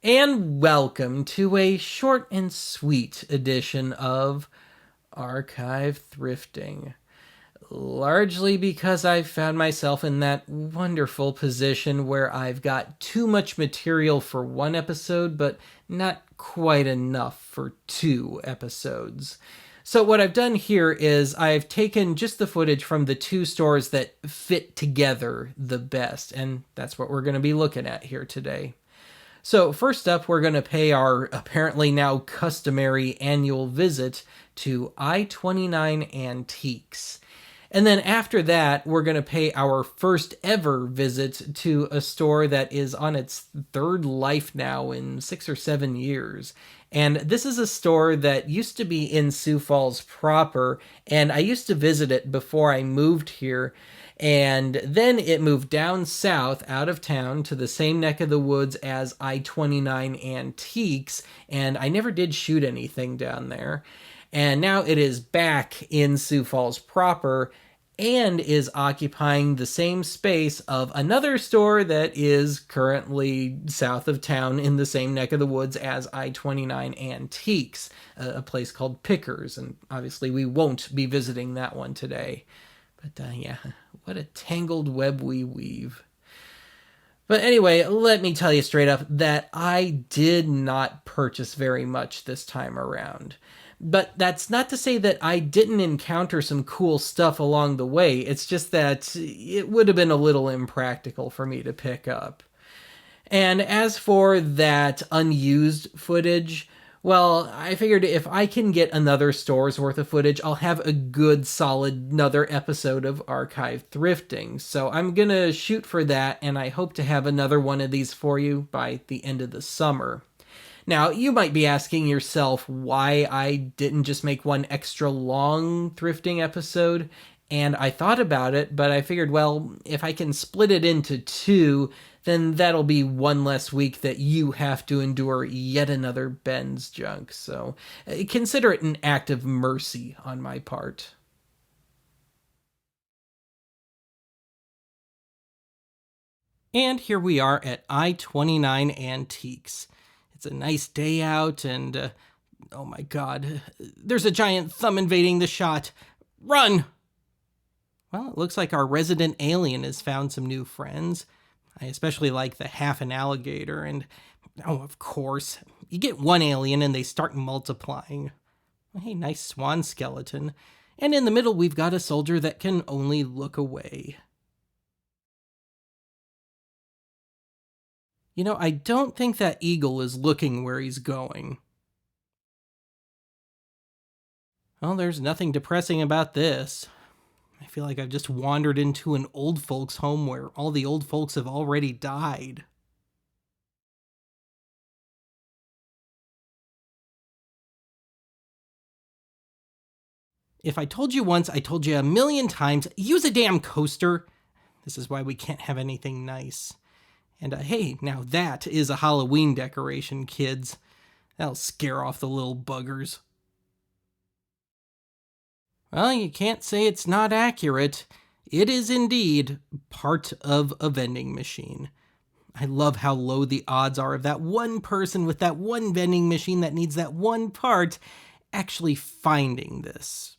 and welcome to a short and sweet edition of Archive Thrifting. Largely because I've found myself in that wonderful position where I've got too much material for one episode, but not quite enough for two episodes. So what I've done here is I've taken just the footage from the two stores that fit together the best, and that's what we're going to be looking at here today. So first up, we're going to pay our apparently now customary annual visit to I-29 Antiques. And then after that, we're going to pay our first ever visit to a store that is on its third life now in 6 or 7 years. And this is a store that used to be in Sioux Falls proper, and I used to visit it before I moved here. And then it moved down south out of town to the same neck of the woods as I-29 Antiques, and I never did shoot anything down there. And now it is back in Sioux Falls proper and is occupying the same space of another store that is currently south of town in the same neck of the woods as I-29 Antiques, a place called Pickers, and obviously we won't be visiting that one today. But yeah, what a tangled web we weave. But anyway, let me tell you straight up that I did not purchase very much this time around. But that's not to say that I didn't encounter some cool stuff along the way. It's just that it would have been a little impractical for me to pick up. And as for that unused footage, well, I figured if I can get another store's worth of footage, I'll have a good, solid another episode of Archive Thrifting. So I'm gonna shoot for that, and I hope to have another one of these for you by the end of the summer. Now, you might be asking yourself why I didn't just make one extra long thrifting episode, and I thought about it, but I figured, well, if I can split it into two, then that'll be one less week that you have to endure yet another Ben's junk. So consider it an act of mercy on my part. And here we are at I-29 Antiques. It's a nice day out, and oh my god, there's a giant thumb invading the shot. Run! Well, it looks like our resident alien has found some new friends. I especially like the half an alligator, and oh, of course, you get one alien and they start multiplying. Hey, nice swan skeleton. And in the middle, we've got a soldier that can only look away. You know, I don't think that eagle is looking where he's going. Well, there's nothing depressing about this. I feel like I've just wandered into an old folks' home where all the old folks have already died. If I told you once, I told you a million times, use a damn coaster. This is why we can't have anything nice. And hey, now that is a Halloween decoration, kids. That'll scare off the little buggers. Well, you can't say it's not accurate. It is indeed part of a vending machine. I love how low the odds are of that one person with that one vending machine that needs that one part actually finding this.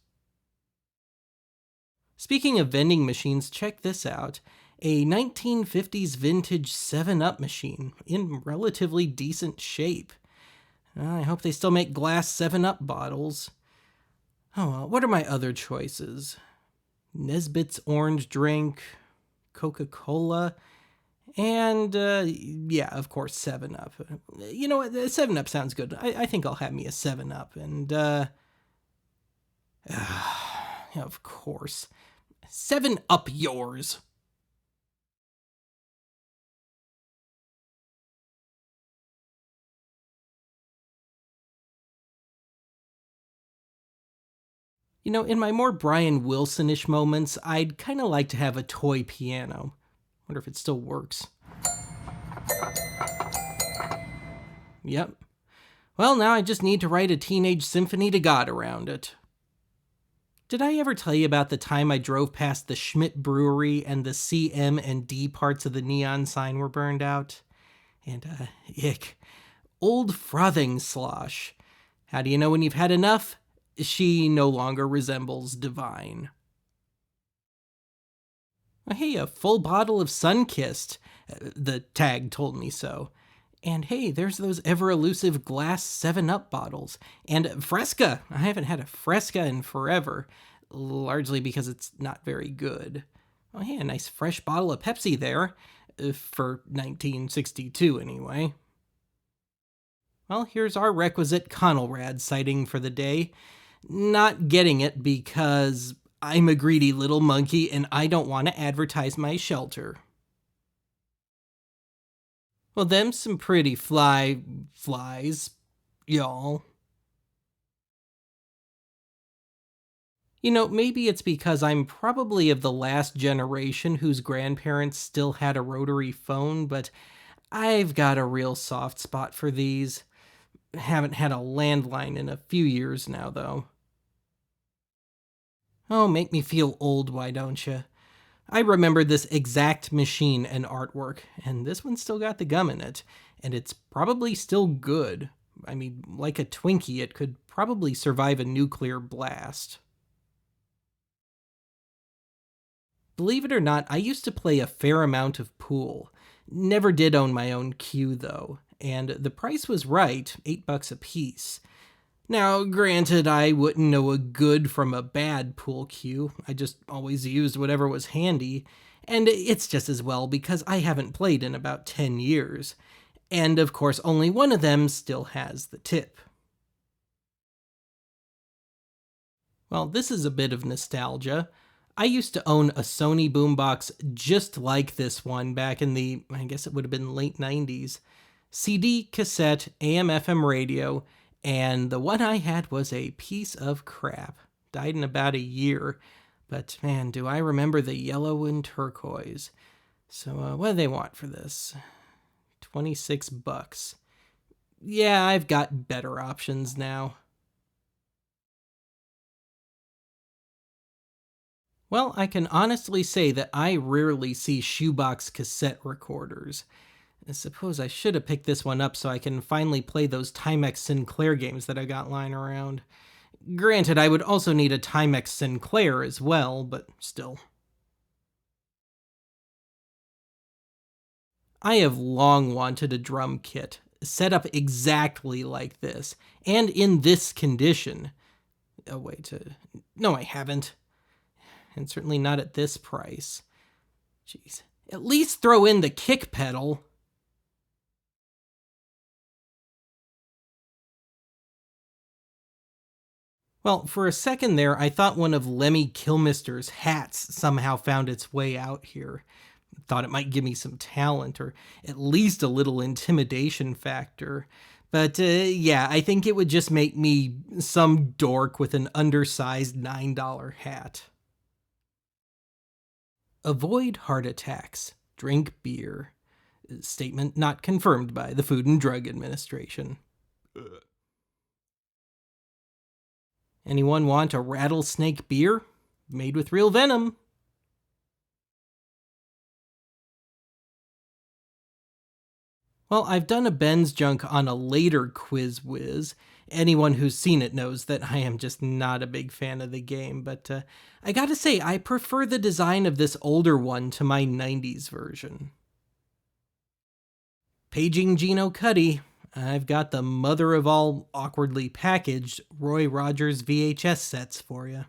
Speaking of vending machines, check this out. A 1950s vintage 7-Up machine in relatively decent shape. I hope they still make glass 7-Up bottles. Oh, what are my other choices? Nesbitt's orange drink, Coca-Cola, and, yeah, of course, 7-Up. You know what, 7-Up sounds good. I think I'll have me a 7-Up, and, of course. 7-Up yours! You know, in my more Brian Wilson-ish moments, I'd kind of like to have a toy piano. Wonder if it still works. Yep. Well, now I just need to write a teenage symphony to God around it. Did I ever tell you about the time I drove past the Schmidt Brewery and the C, M, and D parts of the neon sign were burned out? And, ick. Old frothing slosh. How do you know when you've had enough? She no longer resembles divine. Hey, a full bottle of Sunkissed. The tag told me so. And hey, there's those ever elusive glass 7-Up bottles. And Fresca. I haven't had a Fresca in forever, largely because it's not very good. Oh, hey, a nice fresh bottle of Pepsi there. For 1962, anyway. Well, here's our requisite Conelrad sighting for the day. Not getting it because I'm a greedy little monkey and I don't want to advertise my shelter. Well, them's some pretty flies, y'all. You know, maybe it's because I'm probably of the last generation whose grandparents still had a rotary phone, but I've got a real soft spot for these. Haven't had a landline in a few years now, though. Oh, make me feel old, why don't you? I remember this exact machine and artwork, and this one still got the gum in it, and it's probably still good. I mean, like a Twinkie, it could probably survive a nuclear blast. Believe it or not, I used to play a fair amount of pool. Never did own my own cue, though, and the price was right, $8 a piece. Now, granted, I wouldn't know a good from a bad pool cue. I just always used whatever was handy, and it's just as well because I haven't played in about 10 years. And of course, only one of them still has the tip. Well, this is a bit of nostalgia. I used to own a Sony boombox just like this one back in the, I guess it would have been late 90s. CD, cassette, AM, FM radio, and the one I had was a piece of crap. Died in about a year, but man, do I remember the yellow and turquoise. So, what do they want for this? $26. Yeah, I've got better options now. Well, I can honestly say that I rarely see shoebox cassette recorders. I suppose I should have picked this one up so I can finally play those Timex Sinclair games that I got lying around. Granted, I would also need a Timex Sinclair as well, but still. I have long wanted a drum kit, set up exactly like this, and in this condition. Oh, wait, no, I haven't. And certainly not at this price. Jeez. At least throw in the kick pedal. Well, for a second there, I thought one of Lemmy Kilmister's hats somehow found its way out here. Thought it might give me some talent, or at least a little intimidation factor. But yeah, I think it would just make me some dork with an undersized $9 hat. Avoid heart attacks. Drink beer. Statement not confirmed by the Food and Drug Administration. Anyone want a rattlesnake beer? Made with real venom. Well, I've done a Ben's junk on a later Quiz Whiz. Anyone who's seen it knows that I am just not a big fan of the game, but I gotta say, I prefer the design of this older one to my 90s version. Paging Gino Cuddy, I've got the mother of all awkwardly packaged Roy Rogers VHS sets for you.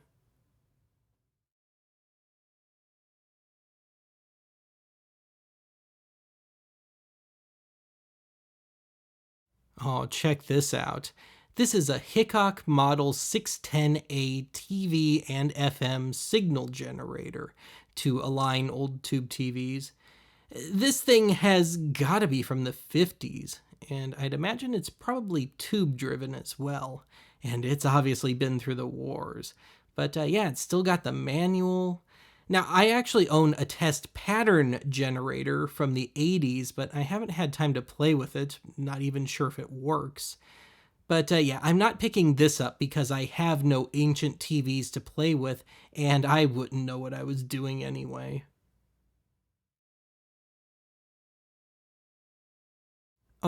Oh, check this out. This is a Hickok Model 610A TV and FM signal generator to align old tube TVs. This thing has gotta be from the 50s, and I'd imagine it's probably tube driven as well. And it's obviously been through the wars. But yeah, it's still got the manual. Now, I actually own a test pattern generator from the 80s, but I haven't had time to play with it. Not even sure if it works. But yeah, I'm not picking this up because I have no ancient TVs to play with, and I wouldn't know what I was doing anyway.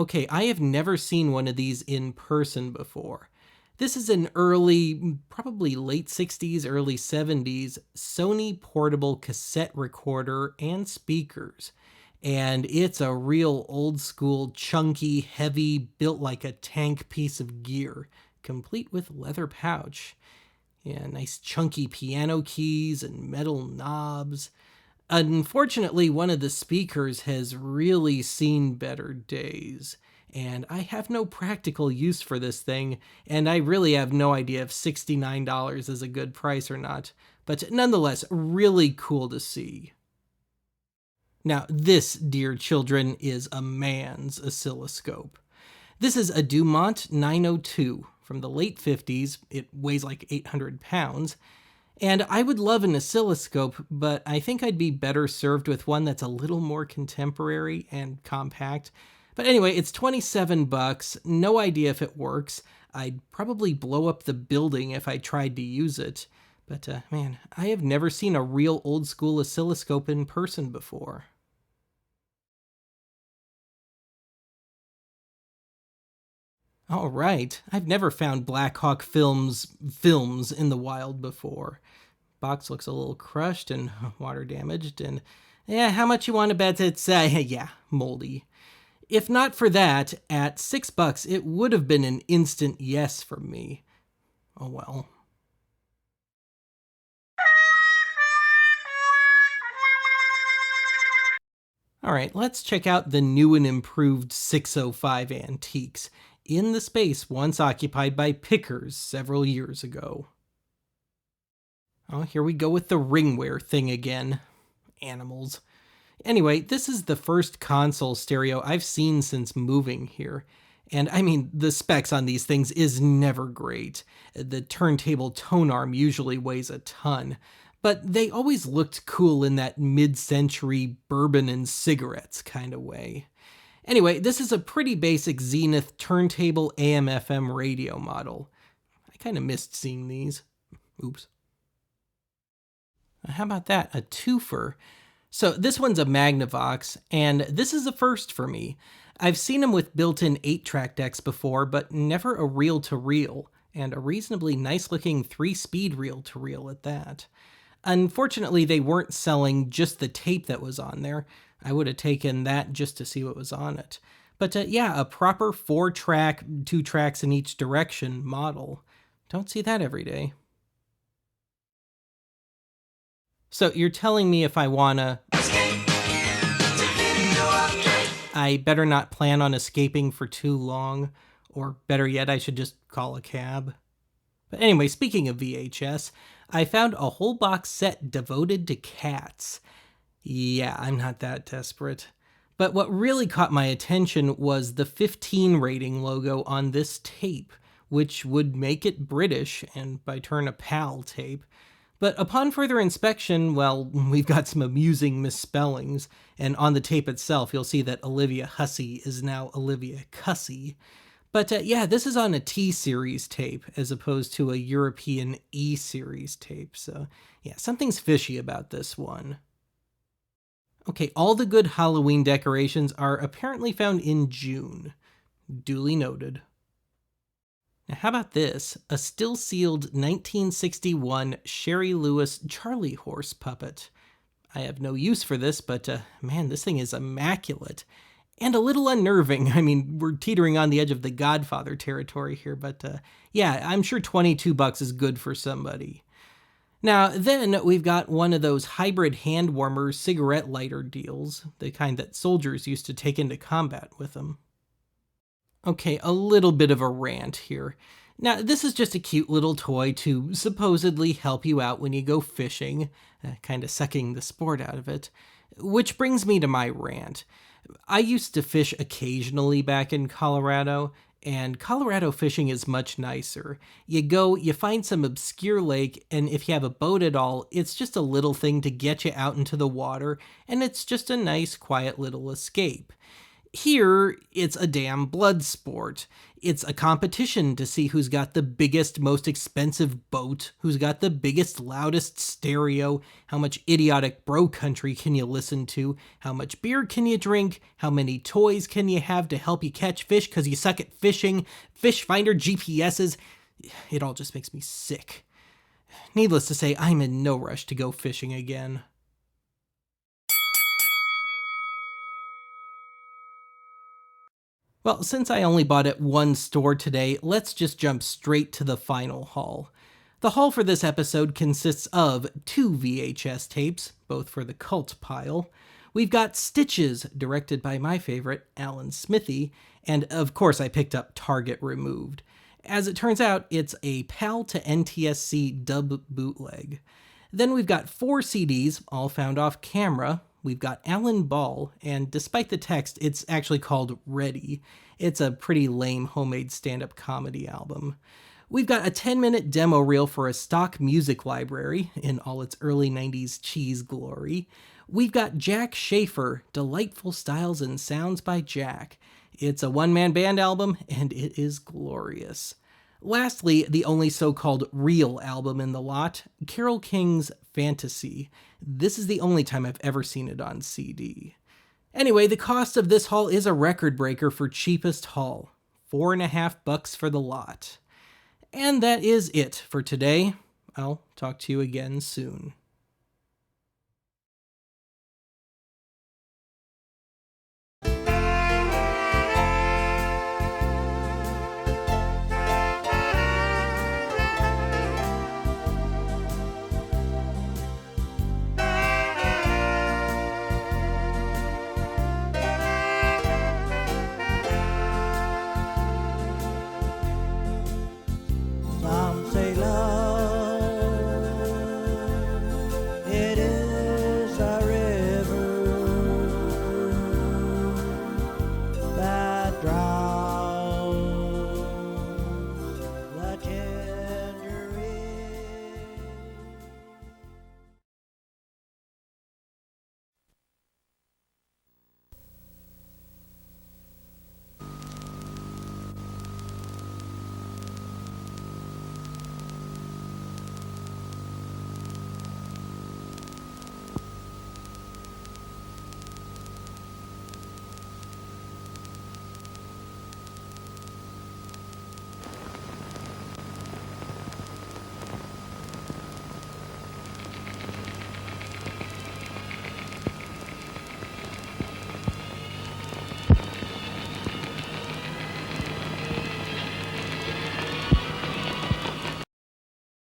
Okay, I have never seen one of these in person before. This is an early, probably late 60s, early 70s Sony portable cassette recorder and speakers. And it's a real old school, chunky, heavy, built like a tank piece of gear, complete with leather pouch. Yeah, nice chunky piano keys and metal knobs. Unfortunately, one of the speakers has really seen better days, and I have no practical use for this thing, and I really have no idea if $69 is a good price or not, but nonetheless, really cool to see. Now, this, dear children, is a man's oscilloscope. This is a Dumont 902 from the late 50s. It weighs like 800 pounds. And I would love an oscilloscope, but I think I'd be better served with one that's a little more contemporary and compact. But anyway, it's 27 bucks. No idea if it works. I'd probably blow up the building if I tried to use it. But man, I have never seen a real old school oscilloscope in person before. All right, I've never found Black Hawk films in the wild before. Box looks a little crushed and water damaged, and yeah, how much you want to bet it's yeah, moldy. If not for that, at $6, it would have been an instant yes from me. Oh well. All right, let's check out the new and improved 605 Antiques in the space once occupied by pickers several years ago. Oh, here we go with the ringware thing again. Animals. Anyway, this is the first console stereo I've seen since moving here. And I mean, the specs on these things is never great. The turntable tone arm usually weighs a ton, but they always looked cool in that mid-century bourbon and cigarettes kind of way. Anyway, this is a pretty basic Zenith turntable AM/FM radio model. I kind of missed seeing these. Oops. How about that? A twofer. So this one's a Magnavox, and this is a first for me. I've seen them with built-in 8-track decks before, but never a reel-to-reel, and a reasonably nice-looking 3-speed reel-to-reel at that. Unfortunately, they weren't selling just the tape that was on there. I would have taken that just to see what was on it. But yeah, a proper 4-track, 2 tracks in each direction model. Don't see that every day. So you're telling me if I wanna... I better not plan on escaping for too long, or better yet, I should just call a cab. But anyway, speaking of VHS, I found a whole box set devoted to cats. Yeah, I'm not that desperate. But what really caught my attention was the 15 rating logo on this tape, which would make it British, and by turn a PAL tape. But upon further inspection, well, we've got some amusing misspellings, and on the tape itself, you'll see that Olivia Hussey is now Olivia Cussey. But yeah, this is on a T-series tape, as opposed to a European E-series tape, so yeah, something's fishy about this one. Okay, all the good Halloween decorations are apparently found in June. Duly noted. Now, how about this? A still-sealed 1961 Sherry Lewis Charlie horse puppet. I have no use for this, but man, this thing is immaculate. And a little unnerving. I mean, we're teetering on the edge of the Godfather territory here, but yeah, I'm sure $22 is good for somebody. Now, then we've got one of those hybrid hand warmer cigarette lighter deals, the kind that soldiers used to take into combat with them. Okay, a little bit of a rant here. Now, this is just a cute little toy to supposedly help you out when you go fishing, kind of sucking the sport out of it. Which brings me to my rant. I used to fish occasionally back in Colorado, and Colorado fishing is much nicer. You go, you find some obscure lake, and if you have a boat at all, it's just a little thing to get you out into the water, and it's just a nice, quiet little escape. Here, it's a damn blood sport. It's a competition to see who's got the biggest, most expensive boat, who's got the biggest, loudest stereo, how much idiotic bro country can you listen to, how much beer can you drink, how many toys can you have to help you catch fish because you suck at fishing, fish finder GPSs. It all just makes me sick. Needless to say, I'm in no rush to go fishing again. Well, since I only bought at one store today, let's just jump straight to the final haul. The haul for this episode consists of 2 VHS tapes, both for the cult pile. We've got Stitches, directed by my favorite, Alan Smithy, and of course I picked up Target Removed. As it turns out, it's a PAL to NTSC dub bootleg. Then we've got 4 CDs, all found off camera. We've got Alan Ball, and despite the text, it's actually called Ready. It's a pretty lame homemade stand-up comedy album. We've got a 10-minute demo reel for a stock music library in all its early 90s cheese glory. We've got Jack Schaefer, Delightful Styles and Sounds by Jack. It's a one-man band album, and it is glorious. Lastly, the only so-called real album in the lot, Carole King's Fantasy. This is the only time I've ever seen it on CD. Anyway, the cost of this haul is a record breaker for cheapest haul. $4.50 for the lot. And that is it for today. I'll talk to you again soon.